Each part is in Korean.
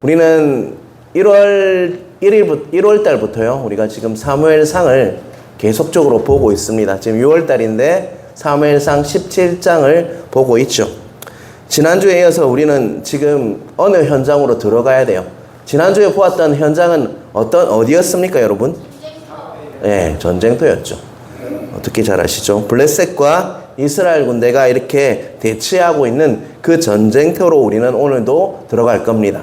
우리는 1월 달부터요. 우리가 지금 사무엘상을 계속적으로 보고 있습니다. 지금 6월 달인데 사무엘상 17장을 보고 있죠. 지난주에 이어서 우리는 지금 어느 현장으로 들어가야 돼요? 지난주에 보았던 현장은 어디였습니까, 여러분? 네, 전쟁터였죠. 어떻게 잘 아시죠? 블레셋과 이스라엘 군대가 이렇게 대치하고 있는 그 전쟁터로 우리는 오늘도 들어갈 겁니다.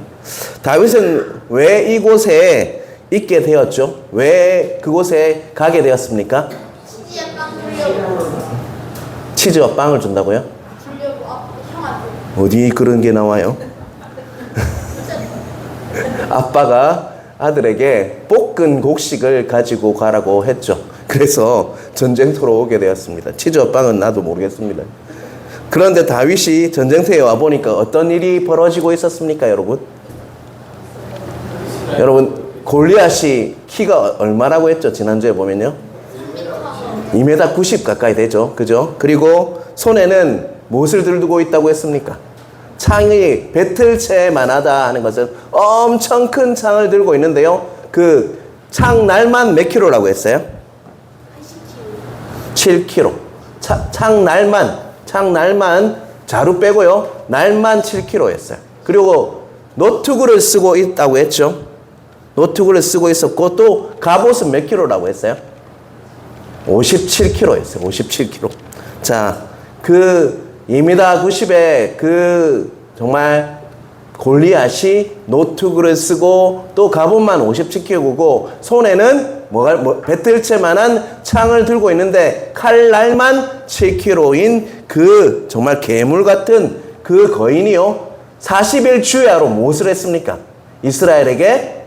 다윗은 왜 이곳에 있게 되었죠? 왜 그곳에 가게 되었습니까? 치즈와 빵을 준다고요? 어디 그런 게 나와요? 아빠가 아들에게 볶은 곡식을 가지고 가라고 했죠. 그래서 전쟁터로 오게 되었습니다. 치즈와 빵은 나도 모르겠습니다. 그런데 다윗이 전쟁터에 와보니까 어떤 일이 벌어지고 있었습니까, 여러분? 여러분, 골리앗이 키가 얼마라고 했죠? 지난주에 보면요. 2m 90 가까이 되죠. 그죠? 그리고 손에는 무엇을 들고 있다고 했습니까? 창이 배틀채만 하다 하는 것은 엄청 큰 창을 들고 있는데요. 그 창 날만 몇 킬로라고 했어요? 7kg. 창 날만 자루 빼고요. 날만 7kg였어요. 그리고 노트구를 쓰고 있다고 했죠. 노트구를 쓰고 있었고 또 갑옷은 몇 킬로라고 했어요? 57kg였어요. 57kg. 자, 그 2m 90의 그 정말 골리앗이 노트구를 쓰고 또 갑옷만 57kg고 손에는 배틀채만한 창을 들고 있는데 칼날만 7kg인 그 정말 괴물 같은 그 거인이요. 40일 주야로 무엇을 했습니까? 이스라엘에게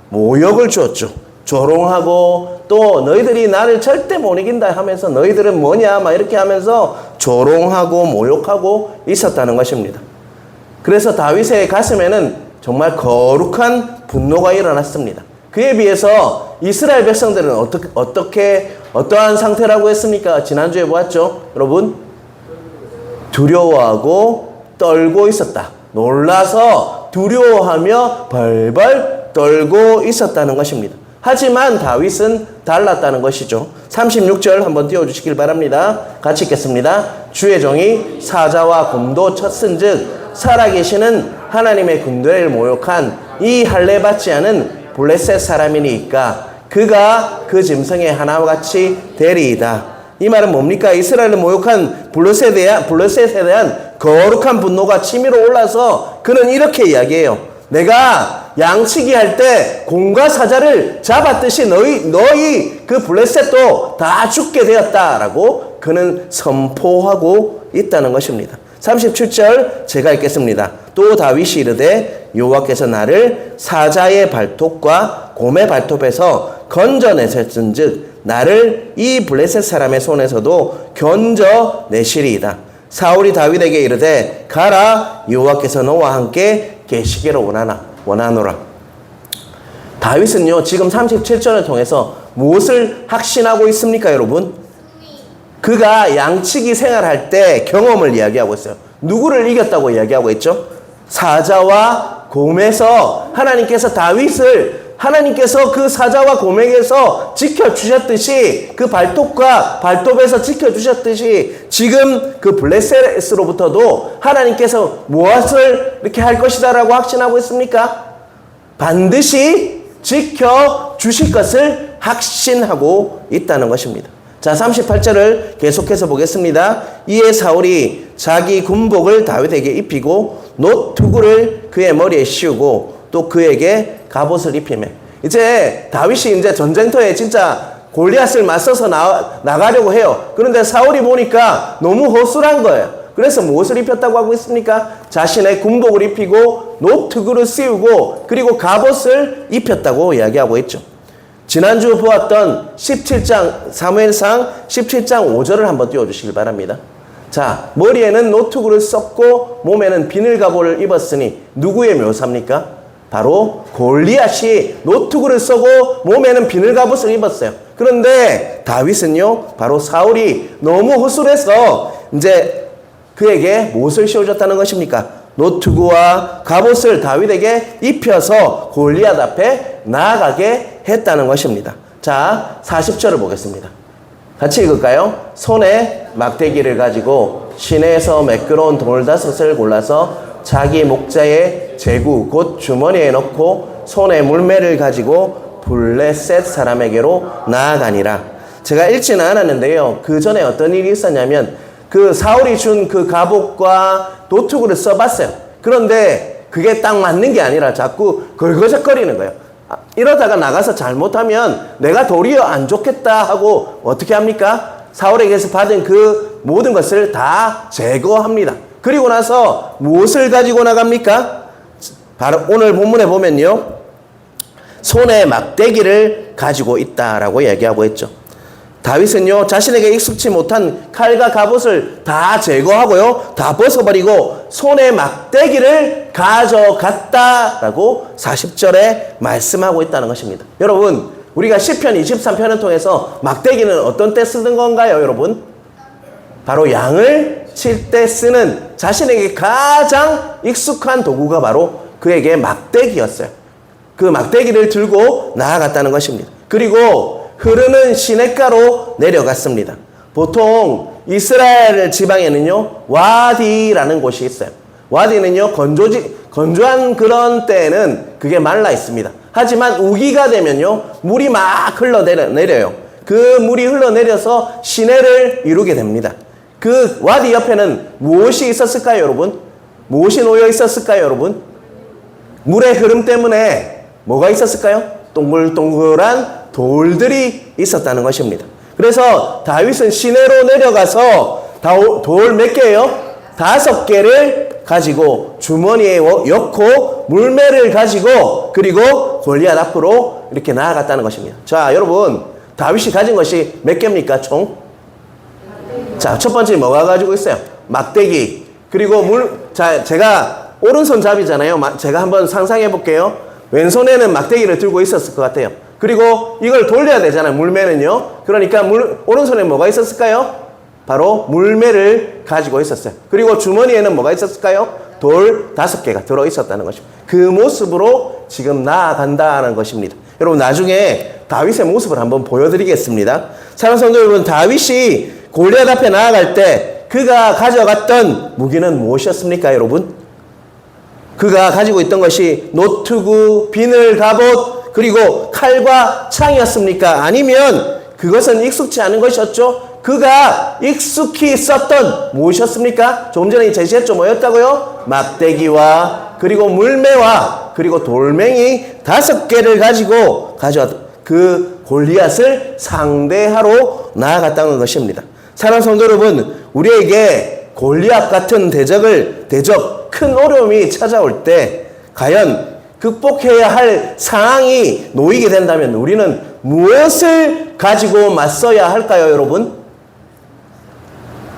모욕을 주었죠. 조롱하고 또 너희들이 나를 절대 못 이긴다 하면서 너희들은 뭐냐 막 이렇게 하면서 조롱하고 모욕하고 있었다는 것입니다. 그래서 다윗의 가슴에는 정말 거룩한 분노가 일어났습니다. 그에 비해서 이스라엘 백성들은 어떠한 상태라고 했습니까? 지난주에 보았죠? 여러분, 두려워하고 떨고 있었다. 놀라서 두려워하며 벌벌 떨고 있었다는 것입니다. 하지만 다윗은 달랐다는 것이죠. 36절 한번 띄워주시길 바랍니다. 같이 읽겠습니다. 주의 종이 사자와 곰도 쳤은즉 살아계시는 하나님의 군대를 모욕한 이 할례 받지 않은 블레셋 사람이니까 그가 그 짐승의 하나와 같이 되리이다. 이 말은 뭡니까? 이스라엘을 모욕한 블레셋에 대한 거룩한 분노가 치밀어 올라서 그는 이렇게 이야기해요. 내가 양치기 할 때 곰과 사자를 잡았듯이 너희 그 블레셋도 다 죽게 되었다라고 그는 선포하고 있다는 것입니다. 37절 제가 읽겠습니다. 또 다윗이 이르되 여호와께서 나를 사자의 발톱과 곰의 발톱에서 건져내셨은즉 나를 이 블레셋 사람의 손에서도 건져내시리이다. 사울이 다윗에게 이르되 가라 여호와께서 너와 함께 계시기를 원하노라. 다윗은요 지금 37절을 통해서 무엇을 확신하고 있습니까, 여러분? 그가 양치기 생활할 때 경험을 이야기하고 있어요. 누구를 이겼다고 이야기하고 있죠? 사자와 곰에서 하나님께서 그 사자와 곰에게서 지켜주셨듯이 그 발톱과 발톱에서 지켜주셨듯이 지금 그 블레셋으로부터도 하나님께서 무엇을 이렇게 할 것이다라고 확신하고 있습니까? 반드시 지켜주실 것을 확신하고 있다는 것입니다. 자, 38절을 계속해서 보겠습니다. 이에 사울이 자기 군복을 다윗에게 입히고 노투구를 그의 머리에 씌우고 또 그에게 갑옷을 입히매. 이제 다윗이 이제 전쟁터에 진짜 골리앗을 맞서서 나가려고 해요. 그런데 사울이 보니까 너무 허술한 거예요. 그래서 무엇을 입혔다고 하고 있습니까? 자신의 군복을 입히고 노투구를 씌우고 그리고 갑옷을 입혔다고 이야기하고 있죠. 지난주 보았던 17장 사무엘상 17장 5절을 한번 띄워주시길 바랍니다. 자, 머리에는 노투구를 썼고 몸에는 비늘갑옷을 입었으니 누구의 묘사입니까? 바로 골리앗이 노투구를 쓰고 몸에는 비늘갑옷을 입었어요. 그런데 다윗은요 바로 사울이 너무 허술해서 이제 그에게 무엇을 씌워줬다는 것입니까? 노트구와 갑옷을 다윗에게 입혀서 골리앗 앞에 나아가게 했다는 것입니다. 자, 40절을 보겠습니다. 같이 읽을까요? 손에 막대기를 가지고 시내에서 매끄러운 돌 5을 골라서 자기 목자의 제구 곧 주머니에 넣고 손에 물매를 가지고 블레셋 사람에게로 나아가니라. 제가 읽지는 않았는데요. 그 전에 어떤 일이 있었냐면 그 사울이 준 그 갑옷과 노트구를 써봤어요. 그런데 그게 딱 맞는 게 아니라 자꾸 걸거적거리는 거예요. 이러다가 나가서 잘못하면 내가 도리어 안 좋겠다 하고 어떻게 합니까? 사울에게서 받은 그 모든 것을 다 제거합니다. 그리고 나서 무엇을 가지고 나갑니까? 바로 오늘 본문에 보면요. 손에 막대기를 가지고 있다라고 얘기하고 있죠. 다윗은요, 자신에게 익숙치 못한 칼과 갑옷을 다 제거하고요, 다 벗어버리고 손에 막대기를 가져갔다라고 40절에 말씀하고 있다는 것입니다. 여러분, 우리가 시편 23편을 통해서 막대기는 어떤 때 쓰는 건가요, 여러분? 바로 양을 칠 때 쓰는 자신에게 가장 익숙한 도구가 바로 그에게 막대기였어요. 그 막대기를 들고 나아갔다는 것입니다. 그리고 흐르는 시냇가로 내려갔습니다. 보통 이스라엘 지방에는요, 와디라는 곳이 있어요. 와디는요, 건조한 그런 때에는 그게 말라 있습니다. 하지만 우기가 되면요, 물이 막 흘러내려요. 그 물이 흘러내려서 시내를 이루게 됩니다. 그 와디 옆에는 무엇이 있었을까요, 여러분? 무엇이 놓여 있었을까요, 여러분? 물의 흐름 때문에 뭐가 있었을까요? 동글동글한 돌들이 있었다는 것입니다. 그래서 다윗은 시내로 내려가서 돌 몇 개예요? 5개를 가지고 주머니에 넣고 물매를 가지고 그리고 골리앗 앞으로 이렇게 나아갔다는 것입니다. 자, 여러분, 다윗이 가진 것이 몇 개입니까, 총? 자, 첫 번째 뭐가 가지고 있어요? 막대기. 그리고 자, 제가 오른손잡이잖아요. 제가 한번 상상해 볼게요. 왼손에는 막대기를 들고 있었을 것 같아요. 그리고 이걸 돌려야 되잖아요. 물매는요. 그러니까 오른손에 뭐가 있었을까요? 바로 물매를 가지고 있었어요. 그리고 주머니에는 뭐가 있었을까요? 돌 5개가 들어있었다는 것입니다. 그 모습으로 지금 나아간다는 것입니다. 여러분, 나중에 다윗의 모습을 한번 보여드리겠습니다. 사랑하는 성도 여러분, 다윗이 골리앗 앞에 나아갈 때 그가 가져갔던 무기는 무엇이었습니까, 여러분? 그가 가지고 있던 것이 노트구, 비늘 갑옷, 그리고 칼과 창이었습니까? 아니면 그것은 익숙치 않은 것이었죠? 그가 익숙히 썼던 무엇이었습니까? 조금 전에 제시했죠. 뭐였다고요? 막대기와 그리고 물매와 그리고 돌멩이 5개를 가지고 가져왔던 그 골리앗을 상대하러 나아갔다는 것입니다. 사랑하는 성도 여러분, 우리에게 골리앗 같은 대적, 큰 어려움이 찾아올 때 과연 극복해야 할 상황이 놓이게 된다면 우리는 무엇을 가지고 맞서야 할까요, 여러분?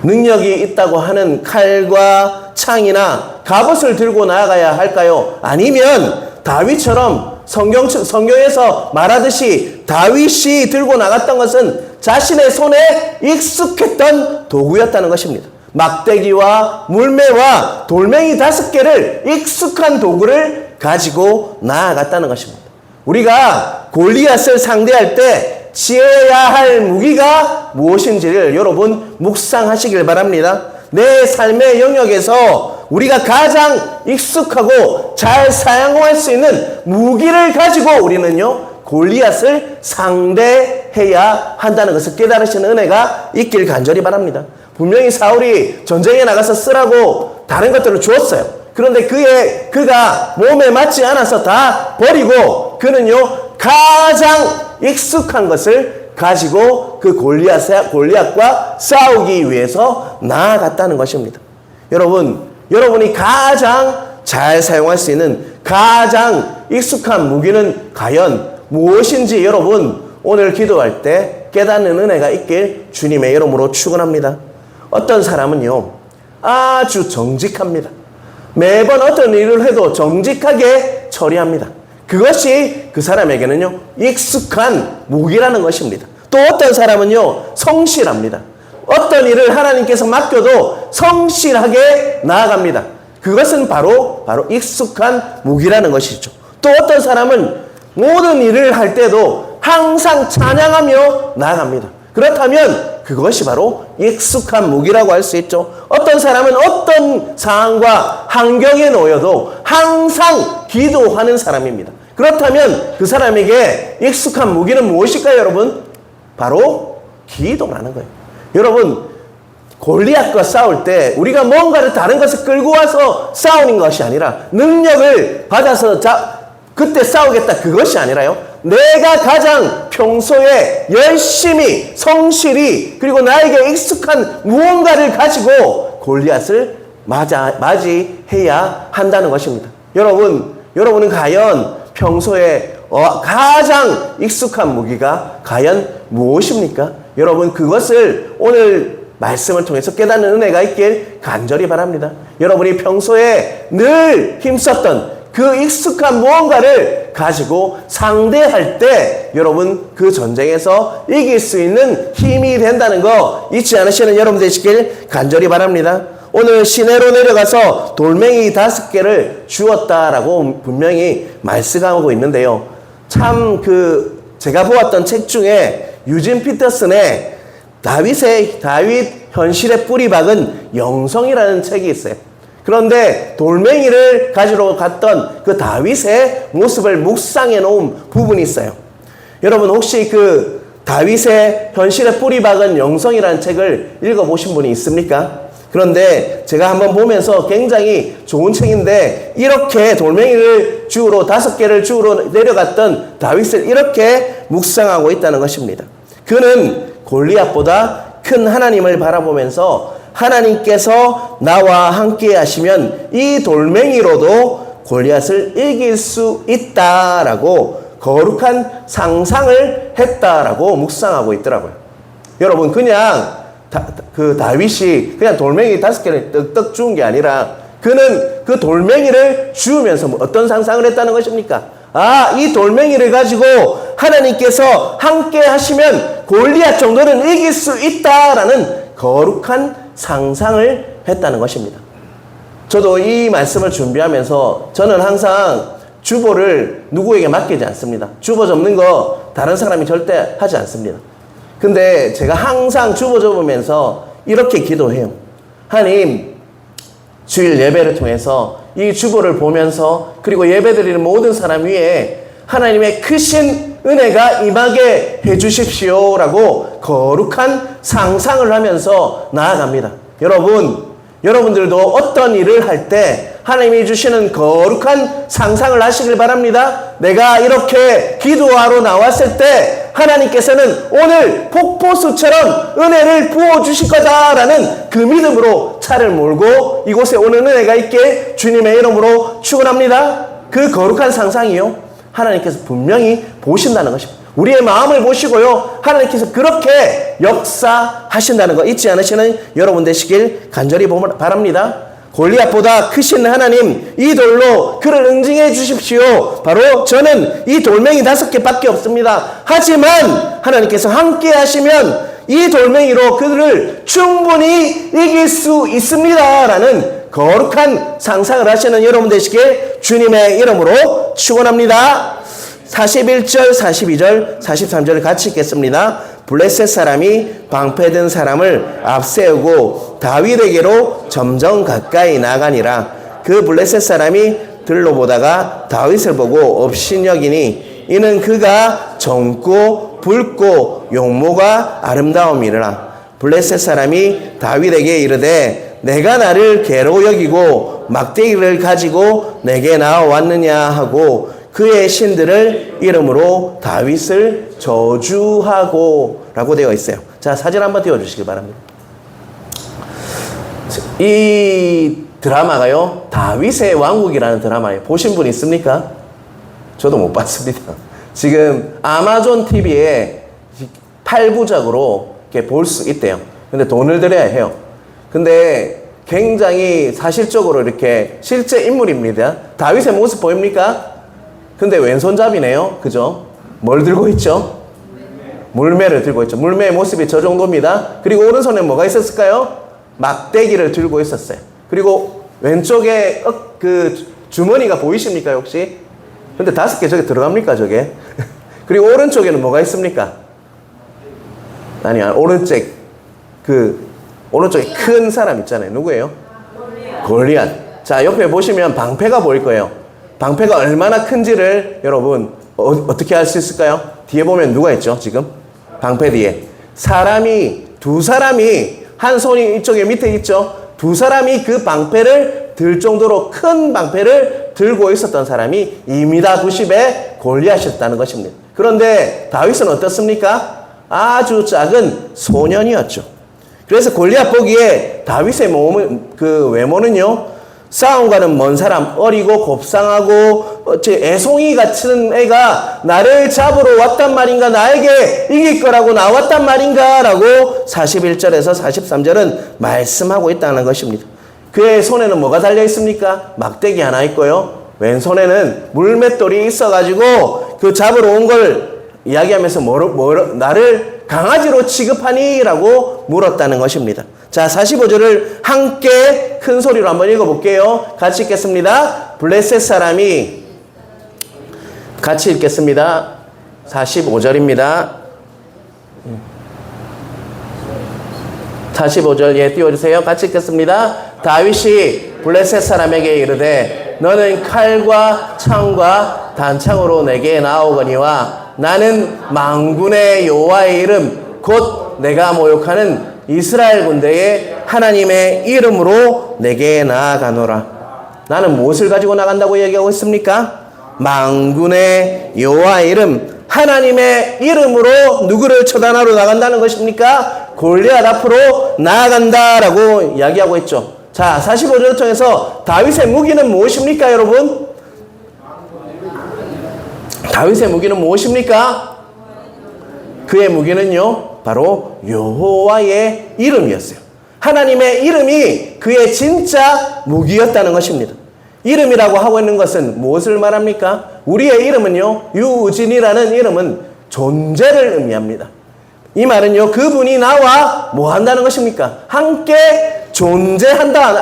능력이 있다고 하는 칼과 창이나 갑옷을 들고 나아가야 할까요? 아니면 다윗처럼 성경에서 말하듯이 다윗이 들고 나갔던 것은 자신의 손에 익숙했던 도구였다는 것입니다. 막대기와 물매와 돌멩이 5개를 익숙한 도구를 가지고 나아갔다는 것입니다. 우리가 골리앗을 상대할 때 지어야 할 무기가 무엇인지를 여러분 묵상하시길 바랍니다. 내 삶의 영역에서 우리가 가장 익숙하고 잘 사용할 수 있는 무기를 가지고 우리는요, 골리앗을 상대해야 한다는 것을 깨달으시는 은혜가 있길 간절히 바랍니다. 분명히 사울이 전쟁에 나가서 쓰라고 다른 것들을 주었어요. 그런데 그가 몸에 맞지 않아서 다 버리고 그는요, 가장 익숙한 것을 가지고 그 골리앗과 싸우기 위해서 나아갔다는 것입니다. 여러분이 가장 잘 사용할 수 있는 가장 익숙한 무기는 과연 무엇인지 여러분 오늘 기도할 때 깨닫는 은혜가 있길 주님의 이름으로 축원합니다. 어떤 사람은요, 아주 정직합니다. 매번 어떤 일을 해도 정직하게 처리합니다. 그것이 그 사람에게는요, 익숙한 무기라는 것입니다. 또 어떤 사람은요, 성실합니다. 어떤 일을 하나님께서 맡겨도 성실하게 나아갑니다. 그것은 바로 익숙한 무기라는 것이죠. 또 어떤 사람은 모든 일을 할 때도 항상 찬양하며 나아갑니다. 그렇다면 그것이 바로 익숙한 무기라고 할 수 있죠. 어떤 사람은 어떤 상황과 환경에 놓여도 항상 기도하는 사람입니다. 그렇다면 그 사람에게 익숙한 무기는 무엇일까요, 여러분? 바로 기도라는 거예요. 여러분, 골리앗과 싸울 때 우리가 뭔가를 다른 것을 끌고 와서 싸우는 것이 아니라 능력을 받아서 그때 싸우겠다, 그것이 아니라요. 내가 가장 평소에 열심히 성실히 그리고 나에게 익숙한 무언가를 가지고 골리앗을 맞이해야 한다는 것입니다. 여러분은 과연 평소에 가장 익숙한 무기가 과연 무엇입니까? 여러분, 그것을 오늘 말씀을 통해서 깨닫는 은혜가 있길 간절히 바랍니다. 여러분이 평소에 늘 힘썼던 그 익숙한 무언가를 가지고 상대할 때 여러분 그 전쟁에서 이길 수 있는 힘이 된다는 거 잊지 않으시는 여러분 되시길 간절히 바랍니다. 오늘 시내로 내려가서 돌멩이 5개를 주었다라고 분명히 말씀하고 있는데요. 참 제가 보았던 책 중에 유진 피터슨의 다윗 현실의 뿌리 박은 영성이라는 책이 있어요. 그런데 돌멩이를 가지러 갔던 그 다윗의 모습을 묵상해 놓은 부분이 있어요. 여러분 혹시 그 다윗의 현실의 뿌리 박은 영성이라는 책을 읽어보신 분이 있습니까? 그런데 제가 한번 보면서 굉장히 좋은 책인데 이렇게 돌멩이를 주우러 5개를 주우러 내려갔던 다윗을 이렇게 묵상하고 있다는 것입니다. 그는 골리앗보다 큰 하나님을 바라보면서 하나님께서 나와 함께 하시면 이 돌멩이로도 골리앗을 이길 수 있다라고 거룩한 상상을 했다라고 묵상하고 있더라고요. 여러분 그냥 다윗이 그냥 돌멩이 5개를 떡떡 주운 게 아니라 그는 그 돌멩이를 주우면서 어떤 상상을 했다는 것입니까? 이 돌멩이를 가지고 하나님께서 함께 하시면 골리앗 정도는 이길 수 있다라는 거룩한 상상을 했다는 것입니다. 저도 이 말씀을 준비하면서 저는 항상 주보를 누구에게 맡기지 않습니다. 주보 접는 거 다른 사람이 절대 하지 않습니다. 근데 제가 항상 주보 접으면서 이렇게 기도해요. 하나님, 주일 예배를 통해서 이 주보를 보면서 그리고 예배드리는 모든 사람 위에 하나님의 크신 은혜가 임하게 해주십시오라고 거룩한 상상을 하면서 나아갑니다. 여러분들도 어떤 일을 할 때 하나님이 주시는 거룩한 상상을 하시길 바랍니다. 내가 이렇게 기도하러 나왔을 때 하나님께서는 오늘 폭포수처럼 은혜를 부어주실 거다라는 그 믿음으로 차를 몰고 이곳에 오는 은혜가 있게 주님의 이름으로 축원합니다. 그 거룩한 상상이요, 하나님께서 분명히 보신다는 것입니다. 우리의 마음을 보시고요, 하나님께서 그렇게 역사하신다는 거 잊지 않으시는 여러분 되시길 간절히 바랍니다. 골리앗보다 크신 하나님, 이 돌로 그를 응징해 주십시오. 바로 저는 이 돌멩이 5개밖에 없습니다. 하지만 하나님께서 함께 하시면 이 돌멩이로 그들을 충분히 이길 수 있습니다 라는 거룩한 상상을 하시는 여러분 되시길 주님의 이름으로 축원합니다. 41절, 42절, 43절을 같이 읽겠습니다. 블레셋 사람이 방패든 사람을 앞세우고 다윗에게로 점점 가까이 나가니라. 그 블레셋 사람이 들로 보다가 다윗을 보고 업신여기니 이는 그가 젊고 붉고 용모가 아름다움이라. 블레셋 사람이 다윗에게 이르되 내가 나를 개로 여기고 막대기를 가지고 내게 나와왔느냐 하고 그의 신들을 이름으로 다윗을 저주하고 라고 되어 있어요. 자, 사진 한번 띄워주시기 바랍니다. 이 드라마가요, 다윗의 왕국이라는 드라마예요. 보신 분 있습니까? 저도 못 봤습니다. 지금 아마존 TV에 8부작으로 이렇게 볼 수 있대요. 근데 돈을 들여야 해요. 근데 굉장히 사실적으로 이렇게 실제 인물입니다. 다윗의 모습 보입니까? 근데 왼손잡이네요. 그죠? 뭘 들고 있죠? 물매를 들고 있죠. 물매의 모습이 저 정도입니다. 그리고 오른손에 뭐가 있었을까요? 막대기를 들고 있었어요. 그리고 왼쪽에 그 주머니가 보이십니까 혹시? 근데 5개 저게 들어갑니까 저게? 그리고 오른쪽에는 뭐가 있습니까? 아니 오른쪽에 큰 사람 있잖아요. 누구예요? 골리앗. 자, 옆에 보시면 방패가 보일 거예요. 방패가 얼마나 큰지를 여러분 어떻게 알 수 있을까요? 뒤에 보면 누가 있죠 지금? 방패 뒤에 두 사람이 한 손이 이쪽에 밑에 있죠. 두 사람이 그 방패를 들 정도로 큰 방패를 들고 있었던 사람이 2m 90의 골리앗이었다는 것입니다. 그런데 다윗은 어떻습니까? 아주 작은 소년이었죠. 그래서 골리앗 보기에 다윗의 외모는요, 싸움과는 먼 사람, 어리고 곱상하고 애송이 같은 애가 나를 잡으러 왔단 말인가, 나에게 이길 거라고 나왔단 말인가 라고 41절에서 43절은 말씀하고 있다는 것입니다. 그의 손에는 뭐가 달려 있습니까? 막대기 하나 있고요, 왼손에는 물맷돌이 있어가지고 그 잡으러 온 걸 이야기하면서 나를 강아지로 취급하니? 라고 물었다는 것입니다. 자, 45절을 함께 큰 소리로 한번 읽어볼게요. 같이 읽겠습니다. 블레셋 사람이 같이 읽겠습니다. 45절입니다. 45절 띄워주세요. 같이 읽겠습니다. 다윗이 블레셋 사람에게 이르되 너는 칼과 창과 단창으로 내게 나오거니와 나는 만군의 여호와의 이름 곧 내가 모욕하는 이스라엘 군대의 하나님의 이름으로 내게 나아가노라. 나는 무엇을 가지고 나간다고 얘기하고 있습니까? 만군의 여호와의 이름, 하나님의 이름으로 누구를 처단하러 나간다는 것입니까? 골리앗 앞으로 나아간다라고 이야기하고 있죠. 자, 45절을 통해서 다윗의 무기는 무엇입니까, 여러분? 다윗의 무기는 무엇입니까? 그의 무기는요, 바로 여호와의 이름이었어요. 하나님의 이름이 그의 진짜 무기였다는 것입니다. 이름이라고 하고 있는 것은 무엇을 말합니까? 우리의 이름은요, 유진이라는 이름은 존재를 의미합니다. 이 말은요, 그분이 나와 뭐 한다는 것입니까? 함께 존재한다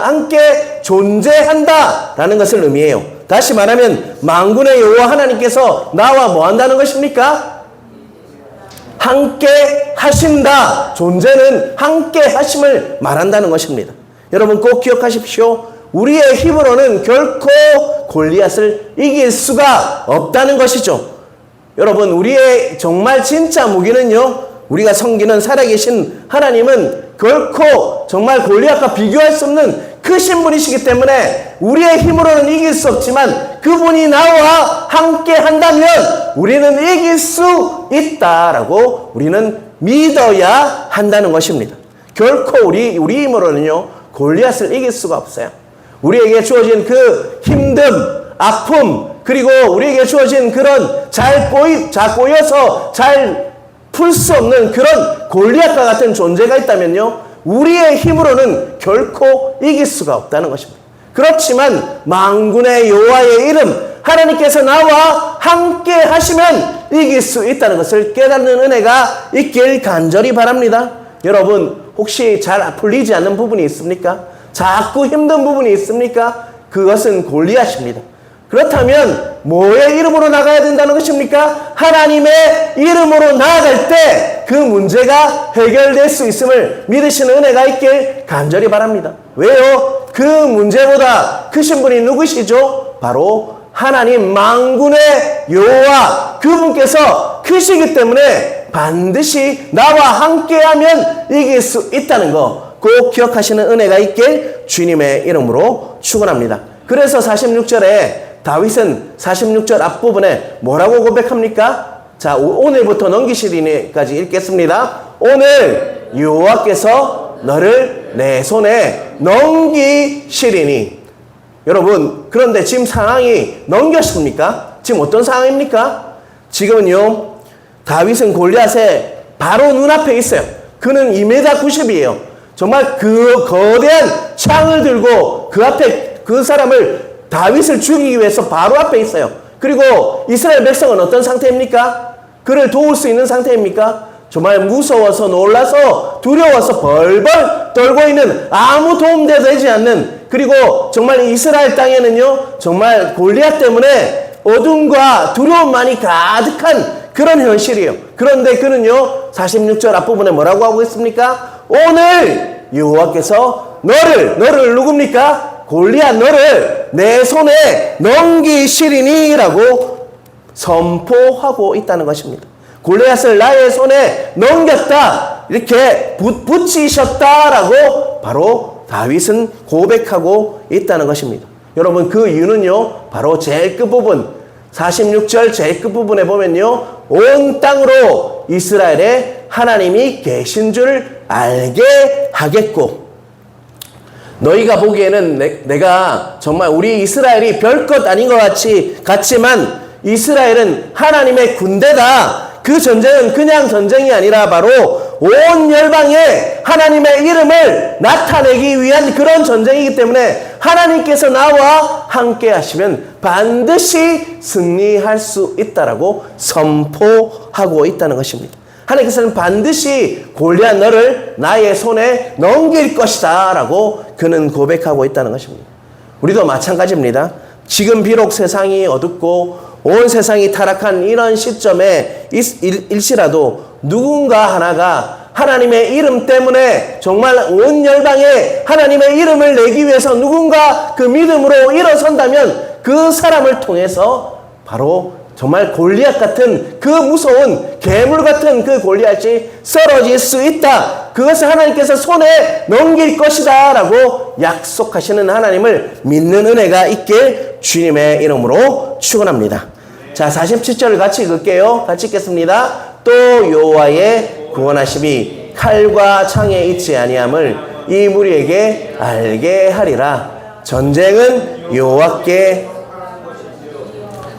라는 것을 의미해요. 다시 말하면 만군의 여호와 하나님께서 나와 뭐 한다는 것입니까? 함께 하신다. 존재는 함께 하심을 말한다는 것입니다. 여러분 꼭 기억하십시오. 우리의 힘으로는 결코 골리앗을 이길 수가 없다는 것이죠. 여러분, 우리의 정말 진짜 무기는요, 우리가 섬기는 살아계신 하나님은 결코 정말 골리앗과 비교할 수 없는 크신 분이시기 때문에 우리의 힘으로는 이길 수 없지만 그분이 나와 함께 한다면 우리는 이길 수 있다라고 우리는 믿어야 한다는 것입니다. 결코 우리 힘으로는요, 골리앗을 이길 수가 없어요. 우리에게 주어진 그 힘듦, 아픔, 그리고 우리에게 주어진 그런 꼬여서 잘 풀 수 없는 그런 골리앗과 같은 존재가 있다면요, 우리의 힘으로는 결코 이길 수가 없다는 것입니다. 그렇지만 만군의 여호와의 이름, 하나님께서 나와 함께 하시면 이길 수 있다는 것을 깨닫는 은혜가 있길 간절히 바랍니다. 여러분, 혹시 잘 풀리지 않는 부분이 있습니까? 자꾸 힘든 부분이 있습니까? 그것은 골리앗입니다. 그렇다면 뭐의 이름으로 나가야 된다는 것입니까? 하나님의 이름으로 나아갈 때 그 문제가 해결될 수 있음을 믿으시는 은혜가 있길 간절히 바랍니다. 왜요? 그 문제보다 크신 분이 누구시죠? 바로 하나님 만군의 여호와, 그분께서 크시기 때문에 반드시 나와 함께하면 이길 수 있다는 거 꼭 기억하시는 은혜가 있길 주님의 이름으로 축원합니다. 그래서 46절에 다윗은 46절 앞부분에 뭐라고 고백합니까? 자, 오늘부터 넘기시리니까지 읽겠습니다. 오늘 여호와께서 너를 내 손에 넘기시리니. 여러분, 그런데 지금 상황이 넘겼습니까? 지금 어떤 상황입니까? 지금은요, 다윗은 골리앗의 바로 눈앞에 있어요. 그는 2m 90이에요. 정말 그 거대한 창을 들고 그 앞에 그 사람을 다윗을 죽이기 위해서 바로 앞에 있어요. 그리고 이스라엘 백성은 어떤 상태입니까? 그를 도울 수 있는 상태입니까? 정말 무서워서 놀라서 두려워서 벌벌 떨고 있는, 아무 도움도 되지 않는 그리고 정말 이스라엘 땅에는요, 정말 골리앗 때문에 어둠과 두려움만이 가득한 그런 현실이에요. 그런데 그는요, 46절 앞부분에 뭐라고 하고 있습니까? 오늘 여호와께서 너를 누굽니까? 골리앗 너를 내 손에 넘기시리니 라고 선포하고 있다는 것입니다. 골리앗을 나의 손에 넘겼다, 이렇게 붙이셨다라고 바로 다윗은 고백하고 있다는 것입니다. 여러분, 그 이유는요, 바로 제일 끝부분 46절 제일 끝부분에 보면요, 온 땅으로 이스라엘에 하나님이 계신 줄 알게 하겠고, 너희가 보기에는 내가 정말 우리 이스라엘이 별것 아닌 것 같지만 이스라엘은 하나님의 군대다. 그 전쟁은 그냥 전쟁이 아니라 바로 온 열방에 하나님의 이름을 나타내기 위한 그런 전쟁이기 때문에 하나님께서 나와 함께 하시면 반드시 승리할 수 있다라고 선포하고 있다는 것입니다. 하나님께서는 반드시 골리앗 너를 나의 손에 넘길 것이다 라고 그는 고백하고 있다는 것입니다. 우리도 마찬가지입니다. 지금 비록 세상이 어둡고 온 세상이 타락한 이런 시점에 일시라도 누군가 하나가 하나님의 이름 때문에 정말 온 열방에 하나님의 이름을 내기 위해서 누군가 그 믿음으로 일어선다면 그 사람을 통해서 바로 정말 골리앗 같은 그 무서운 괴물 같은 그 골리앗이 쓰러질 수 있다. 그것을 하나님께서 손에 넘길 것이다 라고 약속하시는 하나님을 믿는 은혜가 있길 주님의 이름으로 축원합니다. 자, 47절을 같이 읽을게요. 같이 읽겠습니다. 또 여호와의 구원하심이 칼과 창에 있지 아니함을 이 무리에게 알게 하리라. 전쟁은 여호와께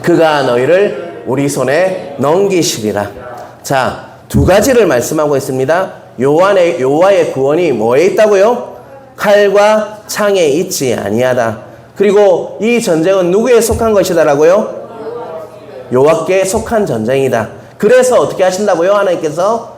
그가 너희를 우리 손에 넘기시리라. 자, 두 가지를 말씀하고 있습니다. 여호와의 구원이 뭐에 있다고요? 칼과 창에 있지 아니하다. 그리고 이 전쟁은 누구에 속한 것이다라고요? 여호와께 속한 전쟁이다. 그래서 어떻게 하신다고요? 하나님께서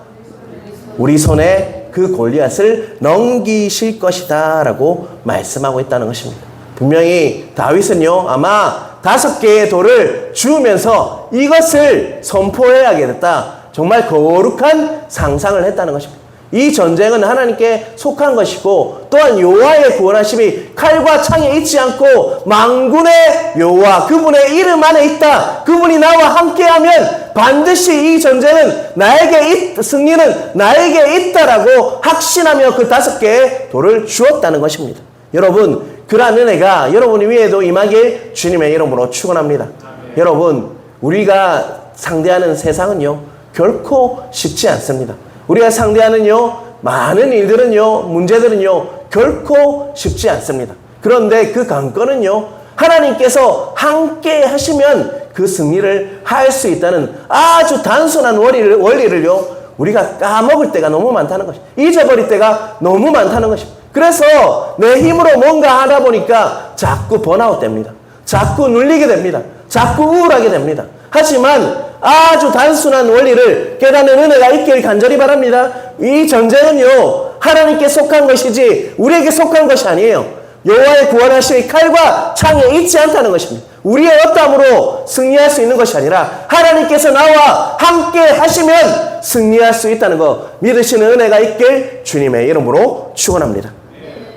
우리 손에 그 골리앗을 넘기실 것이다 라고 말씀하고 있다는 것입니다. 분명히 다윗은요, 아마 5개의 돌을 주우면서 이것을 선포해야겠다, 정말 거룩한 상상을 했다는 것입니다. 이 전쟁은 하나님께 속한 것이고, 또한 여호와의 구원하심이 칼과 창에 있지 않고 만군의 여호와 그분의 이름 안에 있다. 그분이 나와 함께하면 반드시 이 전쟁은 승리는 나에게 있다라고 확신하며 그 5개의 돌을 주었다는 것입니다. 여러분, 그러한 은혜가 여러분 위에도 임하길 주님의 이름으로 축원합니다. 여러분, 우리가 상대하는 세상은요, 결코 쉽지 않습니다. 우리가 상대하는요, 많은 일들은요, 문제들은요, 결코 쉽지 않습니다. 그런데 그 관건은요, 하나님께서 함께 하시면 그 승리를 할 수 있다는 아주 단순한 원리를요, 우리가 까먹을 때가 너무 많다는 것입니다. 잊어버릴 때가 너무 많다는 것입니다. 그래서 내 힘으로 뭔가 하다 보니까 자꾸 번아웃 됩니다. 자꾸 눌리게 됩니다. 자꾸 우울하게 됩니다. 하지만 아주 단순한 원리를 깨닫는 은혜가 있길 간절히 바랍니다. 이 전쟁은요, 하나님께 속한 것이지 우리에게 속한 것이 아니에요. 여호와의 구원하심이 칼과 창에 있지 않다는 것입니다. 우리의 어떠함으로 승리할 수 있는 것이 아니라 하나님께서 나와 함께 하시면 승리할 수 있다는 것 믿으시는 은혜가 있길 주님의 이름으로 축원합니다.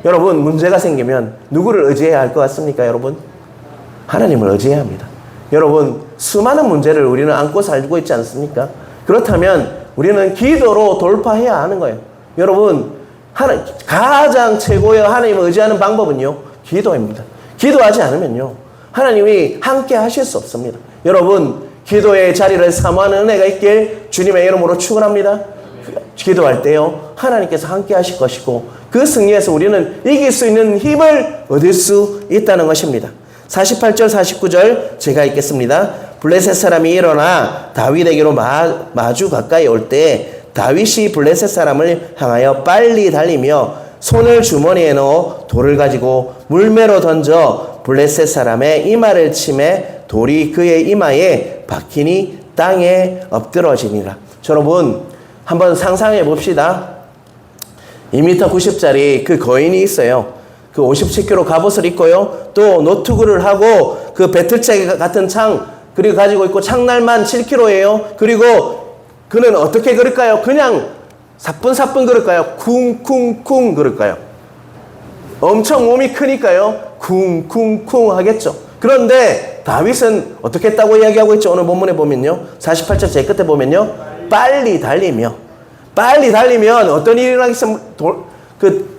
여러분, 문제가 생기면 누구를 의지해야 할 것 같습니까? 여러분, 하나님을 의지해야 합니다. 여러분, 수많은 문제를 우리는 안고 살고 있지 않습니까? 그렇다면 우리는 기도로 돌파해야 하는 거예요. 여러분, 가장 최고의 하나님을 의지하는 방법은요, 기도입니다. 기도하지 않으면요, 하나님이 함께 하실 수 없습니다. 여러분, 기도의 자리를 사모하는 은혜가 있길 주님의 이름으로 축원합니다. 기도할 때요, 하나님께서 함께 하실 것이고 그 승리에서 우리는 이길 수 있는 힘을 얻을 수 있다는 것입니다. 48절 49절 제가 읽겠습니다. 블레셋 사람이 일어나 다윗에게로 마주 가까이 올 때 다윗이 블레셋 사람을 향하여 빨리 달리며 손을 주머니에 넣어 돌을 가지고 물매로 던져 블레셋 사람의 이마를 치매 돌이 그의 이마에 박히니 땅에 엎드러지니라. 여러분, 한번 상상해 봅시다. 2m 90짜리 그 거인이 있어요. 그 57kg 갑옷을 입고요. 또 노트구를 하고 그 배틀체 같은 창 그리고 가지고 있고 창날만 7kg예요. 그리고 그는 어떻게 걸을까요? 그냥 사뿐사뿐 걸을까요? 쿵쿵쿵 걸을까요? 엄청 몸이 크니까요. 쿵쿵쿵 하겠죠. 그런데 다윗은 어떻게 했다고 이야기하고 있죠? 오늘 본문에 보면요. 48절 제 끝에 보면요. 빨리 달리면 어떤 일이 일어나겠습니까? 그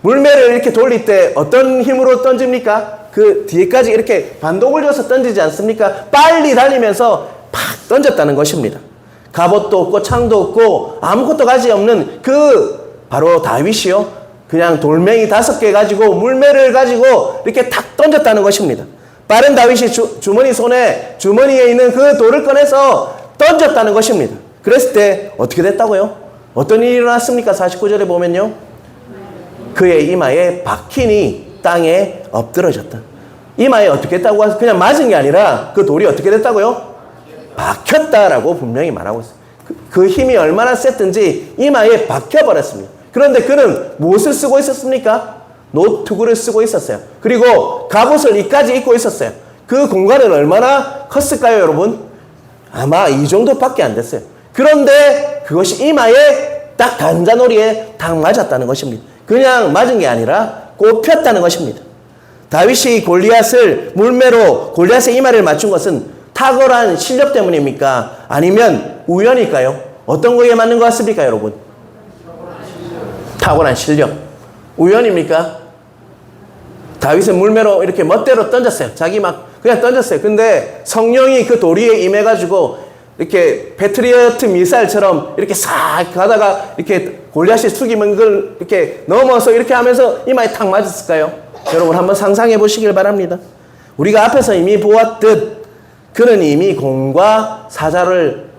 물매를 이렇게 돌릴 때 어떤 힘으로 던집니까? 그 뒤에까지 이렇게 반동을 줘서 던지지 않습니까? 빨리 달리면서 팍 던졌다는 것입니다. 갑옷도 없고 창도 없고 아무것도 가지 없는 그 바로 다윗이요. 그냥 돌멩이 5개 가지고 물매를 가지고 이렇게 탁 던졌다는 것입니다. 빠른 다윗이 주머니에 있는 그 돌을 꺼내서 던졌다는 것입니다. 그랬을 때 어떻게 됐다고요? 어떤 일이 일어났습니까? 49절에 보면요. 그의 이마에 박히니 땅에 엎드러졌다. 이마에 어떻게 했다고? 그냥 맞은 게 아니라 그 돌이 어떻게 됐다고요? 박혔다라고 분명히 말하고 있어요. 그 힘이 얼마나 셌든지 이마에 박혀버렸습니다. 그런데 그는 무엇을 쓰고 있었습니까? 노트구를 쓰고 있었어요. 그리고 갑옷을 이까지 입고 있었어요. 그 공간은 얼마나 컸을까요, 여러분? 아마 이 정도밖에 안 됐어요. 그런데 그것이 이마에 딱 간자놀이에 딱 맞았다는 것입니다. 그냥 맞은 게 아니라 꼽혔다는 것입니다. 다윗이 물매로 골리앗의 이마를 맞춘 것은 탁월한 실력 때문입니까? 아니면 우연일까요? 어떤 거에 맞는 것 같습니까, 여러분? 탁월한 실력. 우연입니까? 다윗은 물매로 이렇게 멋대로 던졌어요. 자기 막 그냥 던졌어요. 근데 성령이 그 도리에 임해가지고 이렇게 패트리어트 미사일처럼 이렇게 싹 가다가 이렇게 골리앗이 숙이면 그걸 이렇게 넘어서 이렇게 하면서 이마에 탁 맞았을까요? 여러분 한번 상상해 보시길 바랍니다. 우리가 앞에서 이미 보았듯 그는 이미 공과 사자를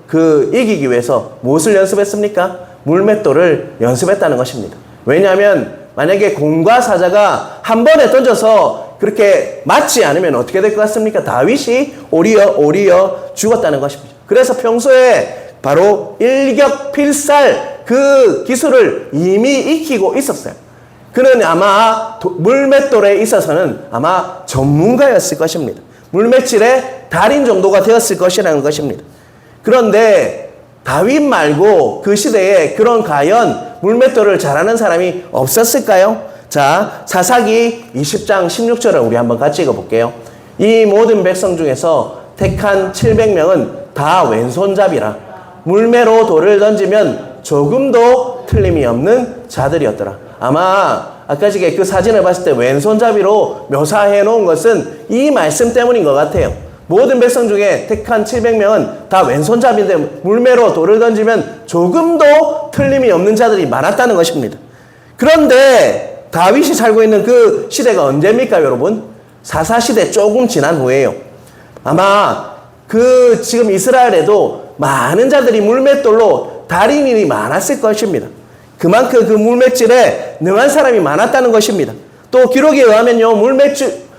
이기기 위해서 무엇을 연습했습니까? 물맷돌을 연습했다는 것입니다. 왜냐하면 만약에 공과 사자가 한 번에 던져서 그렇게 맞지 않으면 어떻게 될 것 같습니까? 다윗이 오리어 죽었다는 것입니다. 그래서 평소에 바로 일격필살 그 기술을 이미 익히고 있었어요. 그는 아마 물맷돌에 있어서는 아마 전문가였을 것입니다. 물맷질의 달인 정도가 되었을 것이라는 것입니다. 그런데 다윗 말고 그 시대에 그런 과연 물맷돌을 잘하는 사람이 없었을까요? 자, 사사기 20장 16절을 우리 한번 같이 읽어볼게요. 이 모든 백성 중에서 택한 700명은 다 왼손잡이라 물매로 돌을 던지면 조금도 틀림이 없는 자들이었더라. 아마 아까 전에 그 사진을 봤을 때 왼손잡이로 묘사해 놓은 것은 이 말씀 때문인 것 같아요. 모든 백성 중에 택한 700명은 다 왼손잡이인데 물매로 돌을 던지면 조금도 틀림이 없는 자들이 많았다는 것입니다. 그런데 다윗이 살고 있는 그 시대가 언제입니까, 여러분? 사사시대 조금 지난 후에요. 아마 지금 이스라엘에도 많은 자들이 물맷돌로 달인이 많았을 것입니다. 그만큼 그 물맷질에 능한 사람이 많았다는 것입니다. 또 기록에 의하면요,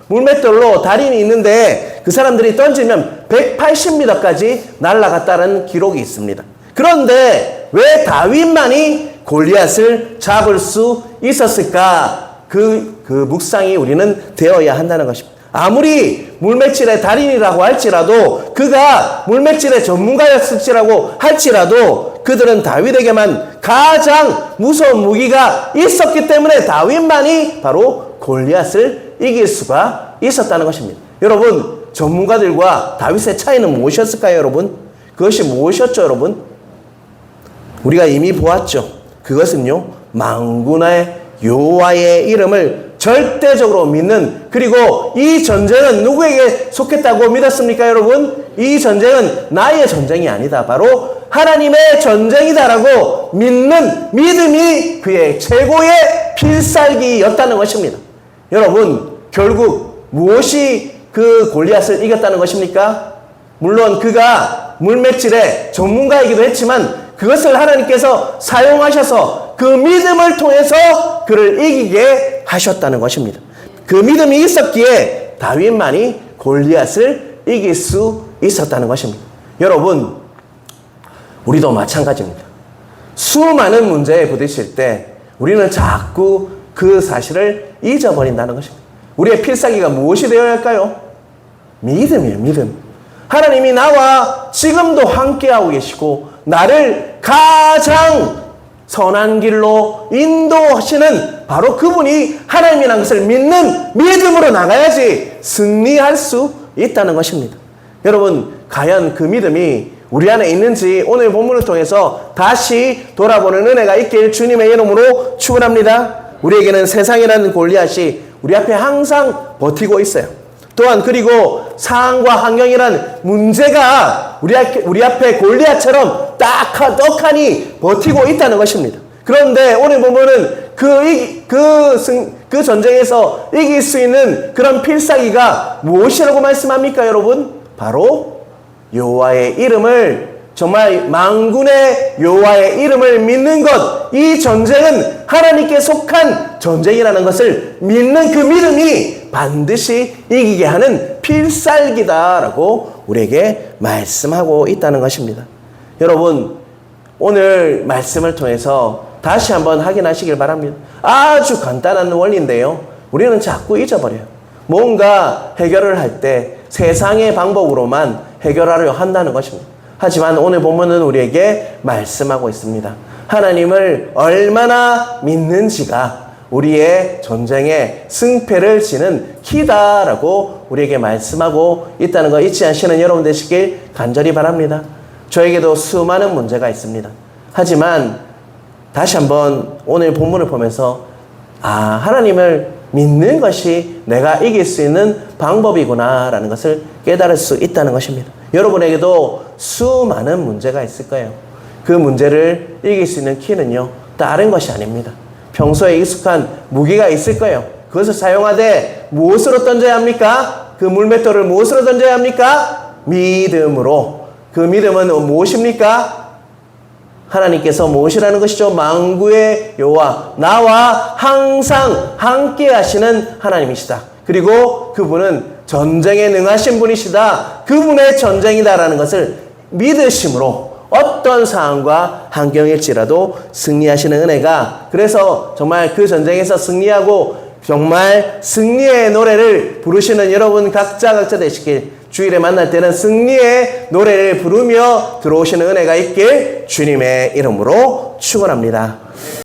물맷돌로 달인이 있는데 그 사람들이 던지면 180m까지 날아갔다는 기록이 있습니다. 그런데 왜 다윗만이 골리앗을 잡을 수 있었을까? 그 묵상이 우리는 되어야 한다는 것입니다. 아무리 물맷질의 달인이라고 할지라도 그가 물맷질의 전문가였을지라고 할지라도 그들은 다윗에게만 가장 무서운 무기가 있었기 때문에 다윗만이 바로 골리앗을 이길 수가 있었다는 것입니다. 여러분, 전문가들과 다윗의 차이는 무엇이었을까요, 여러분? 그것이 무엇이었죠, 여러분? 우리가 이미 보았죠. 그것은요, 만군의 여호와의 이름을 절대적으로 믿는, 그리고 이 전쟁은 누구에게 속했다고 믿었습니까, 여러분? 이 전쟁은 나의 전쟁이 아니다. 바로 하나님의 전쟁이다라고 믿는 믿음이 그의 최고의 필살기였다는 것입니다. 여러분, 결국 무엇이 그 골리앗을 이겼다는 것입니까? 물론 그가 물맷질의 전문가이기도 했지만 그것을 하나님께서 사용하셔서 그 믿음을 통해서 그를 이기게 하셨다는 것입니다. 그 믿음이 있었기에 다윗만이 골리앗을 이길 수 있었다는 것입니다. 여러분, 우리도 마찬가지입니다. 수많은 문제에 부딪힐 때 우리는 자꾸 그 사실을 잊어버린다는 것입니다. 우리의 필살기가 무엇이 되어야 할까요? 믿음이에요. 믿음. 하나님이 나와 지금도 함께하고 계시고 나를 가장 선한 길로 인도하시는 바로 그분이 하나님이라는 것을 믿는 믿음으로 나가야지 승리할 수 있다는 것입니다. 여러분, 과연 그 믿음이 우리 안에 있는지 오늘 본문을 통해서 다시 돌아보는 은혜가 있길 주님의 이름으로 축원합니다. 우리에게는 세상이라는 골리앗이 우리 앞에 항상 버티고 있어요. 또한 그리고 상황과 환경이란 문제가 우리 앞에 골리앗처럼 떡하니 버티고 있다는 것입니다. 그런데 오늘 보면은 그 전쟁에서 이길 수 있는 그런 필살기가 무엇이라고 말씀합니까, 여러분? 바로 여호와의 이름을, 정말 만군의 여호와의 이름을 믿는 것. 이 전쟁은 하나님께 속한 전쟁이라는 것을 믿는 그 믿음이 반드시 이기게 하는 필살기다라고 우리에게 말씀하고 있다는 것입니다. 여러분, 오늘 말씀을 통해서 다시 한번 확인하시길 바랍니다. 아주 간단한 원리인데요, 우리는 자꾸 잊어버려요. 뭔가 해결을 할 때 세상의 방법으로만 해결하려 한다는 것입니다. 하지만 오늘 본문은 우리에게 말씀하고 있습니다. 하나님을 얼마나 믿는지가 우리의 전쟁에 승패를 지는 키다라고 우리에게 말씀하고 있다는 거 잊지 않으시는 여러분 되시길 간절히 바랍니다. 저에게도 수많은 문제가 있습니다. 하지만 다시 한번 오늘 본문을 보면서 하나님을 믿는 것이 내가 이길 수 있는 방법이구나 라는 것을 깨달을 수 있다는 것입니다. 여러분에게도 수많은 문제가 있을 거예요. 그 문제를 이길 수 있는 키는요, 다른 것이 아닙니다. 평소에 익숙한 무기가 있을 거예요. 그것을 사용하되 무엇으로 던져야 합니까? 그 물맷돌을 무엇으로 던져야 합니까? 믿음으로. 그 믿음은 무엇입니까? 하나님께서 무엇이라는 것이죠? 만구의 여호와, 나와 항상 함께 하시는 하나님이시다. 그리고 그분은 전쟁에 능하신 분이시다. 그분의 전쟁이다라는 것을 믿으심으로 어떤 상황과 환경일지라도 승리하시는 은혜가, 그래서 정말 그 전쟁에서 승리하고 정말 승리의 노래를 부르시는 여러분 각자 되시길, 주일에 만날 때는 승리의 노래를 부르며 들어오시는 은혜가 있길 주님의 이름으로 축원합니다.